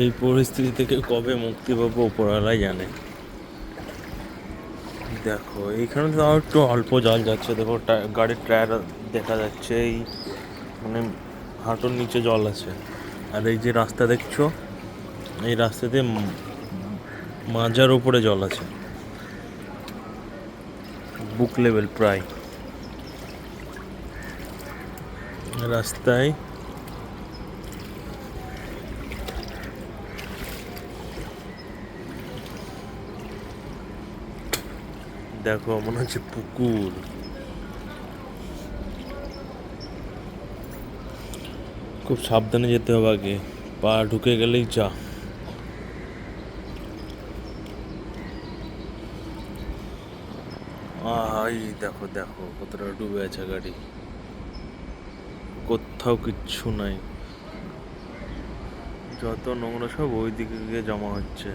এই পরিস্থিতি থেকে কবে মুক্তি পাবো ওপরওয়ালাই জানে। দেখো এইখানে তো আর একটু অল্প জল যাচ্ছে, দেখো গাড়ির টায়ার দেখা যাচ্ছে, এই মানে হাঁটুর নিচে জল আছে। আর এই যে রাস্তা দেখছো, এই রাস্তাতে মাজার উপরে জল আছে, বুক লেভেল প্রায় রাস্তায়। দেখো মনে হচ্ছে পুকুর। খুব সাবধানে যেতে হবে, আগে পা ঢুকে গেলেই যা। এই দেখো দেখো কতটা ডুবে আছে গাড়ি, কোথাও কিচ্ছু নাই, যত নোংরা সব ওই দিকে গিয়ে জমা হচ্ছে।